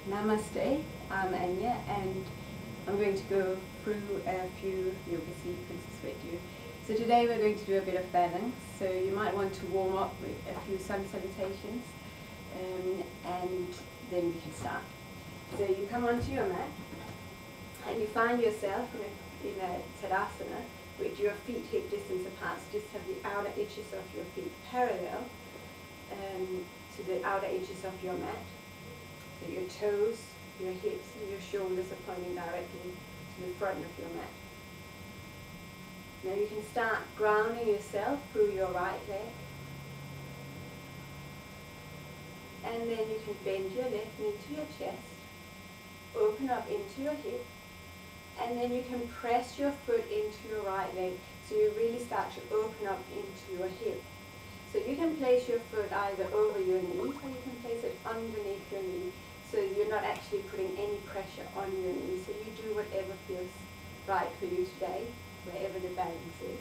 Namaste, I'm Anya, and I'm going to go through a few yoga sequences with you. So today we're going to do a bit of balance, so you might want to warm up with a few sun salutations, and then we can start. So you come onto your mat, and you find yourself in a Tadasana with your feet hip distance apart, so just have the outer edges of your feet parallel to the outer edges of your mat. So your toes, your hips and your shoulders are pointing directly to the front of your mat. Now you can start grounding yourself through your right leg. And then you can bend your left knee to your chest, open up into your hip, and then you can press your foot into your right leg, so you really start to open up into your hip. So you can place your foot either over your knee, or you can place it underneath your knee, so you're not actually putting any pressure on your knee. So you do whatever feels right for you today, wherever the balance is.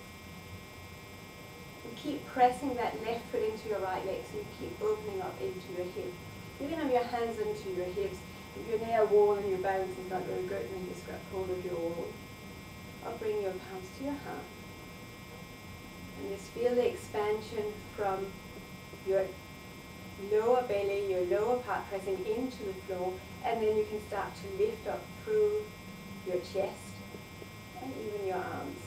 And keep pressing that left foot into your right leg, so you keep opening up into your hip. You can have your hands into your hips. If you're near a wall and your balance is not very good, then just grab hold of your wall. Or bring your palms to your heart. And just feel the expansion from your lower belly, your lower part pressing into the floor, and then you can start to lift up through your chest and even your arms.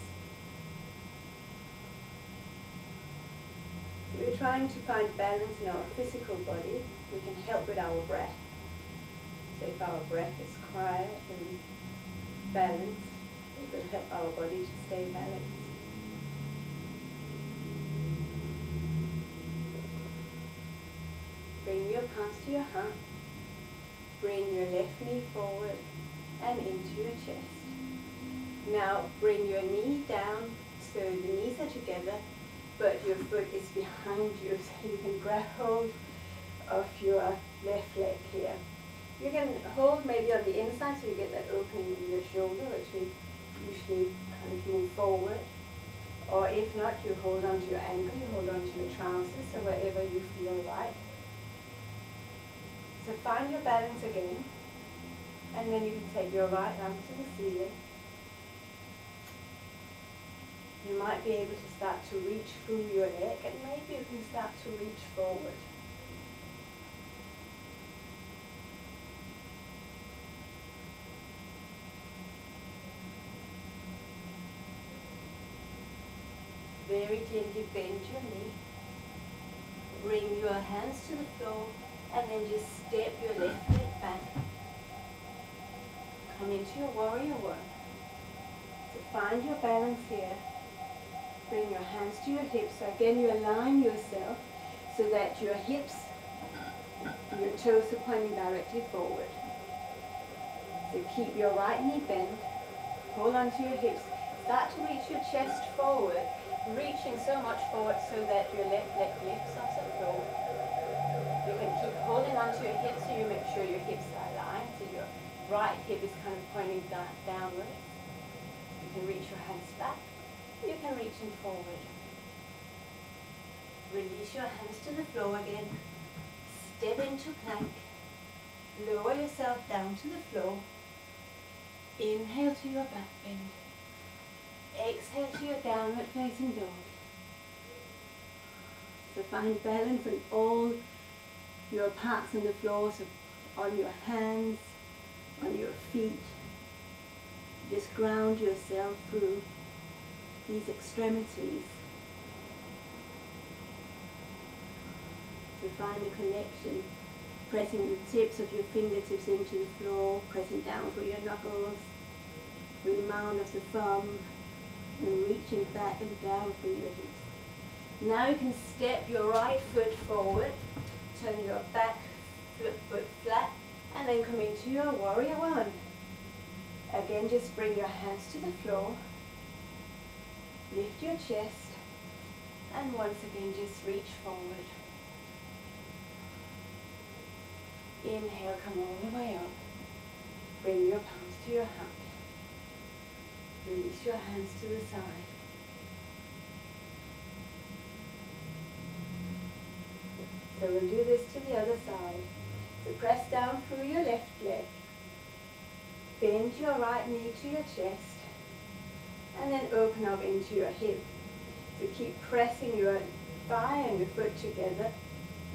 So we're trying to find balance in our physical body. We can help with our breath. So if our breath is quiet and balanced, it will help our body to stay balanced. Bring your palms to your heart. Bring your left knee forward and into your chest. Now bring your knee down so the knees are together, but your foot is behind you, so you can grab hold of your left leg here. You can hold maybe on the inside so you get that opening in your shoulder, which will usually kind of move forward. Or if not, you hold onto your ankle, you hold onto your trousers, so wherever you feel right. So find your balance again, and then you can take your right arm to the ceiling. You might be able to start to reach through your leg, and maybe you can start to reach forward. Very gently bend your knee. Bring your hands to the floor, and then just step your left leg back. Come into your warrior one. So find your balance here. Bring your hands to your hips. So again, you align yourself so that your hips, your toes are pointing directly forward. So keep your right knee bent. Hold on to your hips. Start to reach your chest forward, reaching so much forward so that your left leg lifts off the floor. You can keep holding onto your hips so you make sure your hips are aligned, so your right hip is kind of pointing downwards. You can reach your hands back. You can reach them forward. Release your hands to the floor again. Step into plank. Lower yourself down to the floor. Inhale to your back bend. Exhale to your downward facing dog. So find balance in all your parts on the floor, so on your hands, on your feet. Just ground yourself through these extremities. So find the connection, pressing the tips of your fingertips into the floor, pressing down through your knuckles, through the mound of the thumb, and reaching back and down through your hips. Now you can step your right foot forward, turn your back foot flat, and then come into your warrior one. Again, just bring your hands to the floor, lift your chest, and once again just reach forward. Inhale, come all the way up. Bring your palms to your heart. Release your hands to the side. So we'll do this to the other side. So press down through your left leg. Bend your right knee to your chest. And then open up into your hip. So keep pressing your thigh and your foot together.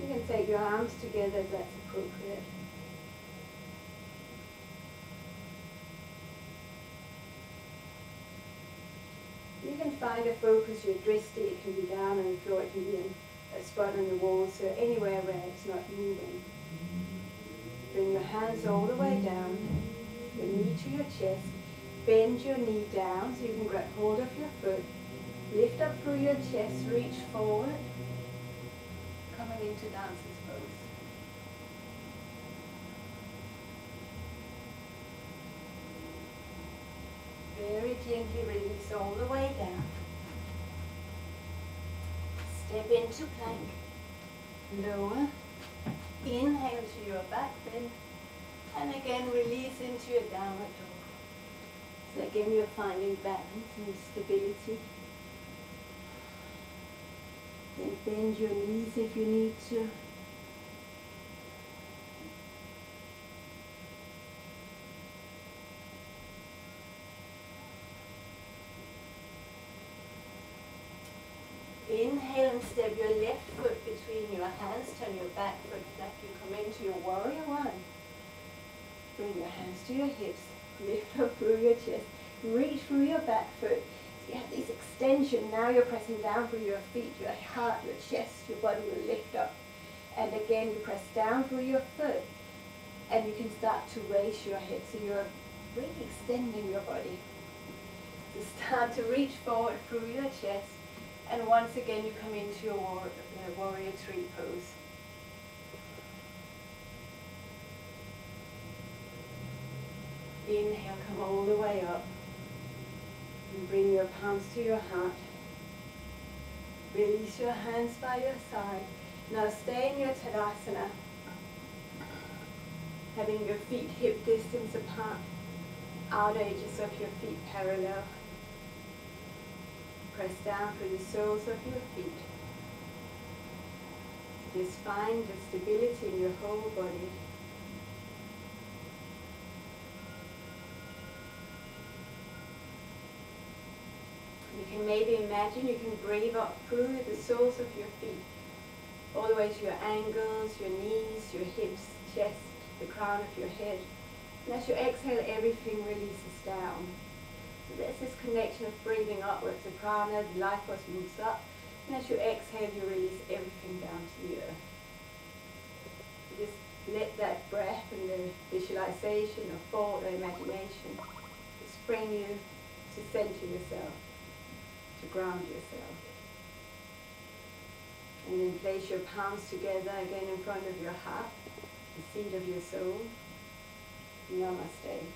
You can take your arms together if that's appropriate. You can find a focus, your drishti. It can be down on the floor, it can be in a spot on the wall, so anywhere where it's not moving. Bring your hands all the way down, your knee to your chest. Bend your knee down so you can grab hold of your foot. Lift up through your chest, reach forward. Coming into dancer's pose. Very gently release all the way down. Step into plank. Lower. Inhale to your back bend. And again release into your downward dog. So again you're finding balance and stability. Then bend your knees if you need to. Inhale and step your left foot between your hands, turn your back foot flat. You come into your warrior one. Bring your hands to your hips, lift up through your chest, reach through your back foot. So you have this extension. Now you're pressing down through your feet, your heart, your chest, your body will lift up. And again you press down through your foot and you can start to raise your head. So you're really extending your body. So start to reach forward through your chest. And once again, you come into your warrior three pose. Inhale, come all the way up. And bring your palms to your heart. Release your hands by your side. Now stay in your Tadasana. Having your feet hip distance apart. Outer edges of your feet parallel. Press down through the soles of your feet. Just find the stability in your whole body. You can maybe imagine you can breathe up through the soles of your feet, all the way to your ankles, your knees, your hips, chest, the crown of your head. And as you exhale, everything releases down. There's this connection of breathing upwards. The prana, the life force moves up. And as you exhale, you release everything down to the earth. You just let that breath and the visualization or thought or imagination just bring you to center yourself, to ground yourself. And then place your palms together again in front of your heart, the seat of your soul. Namaste.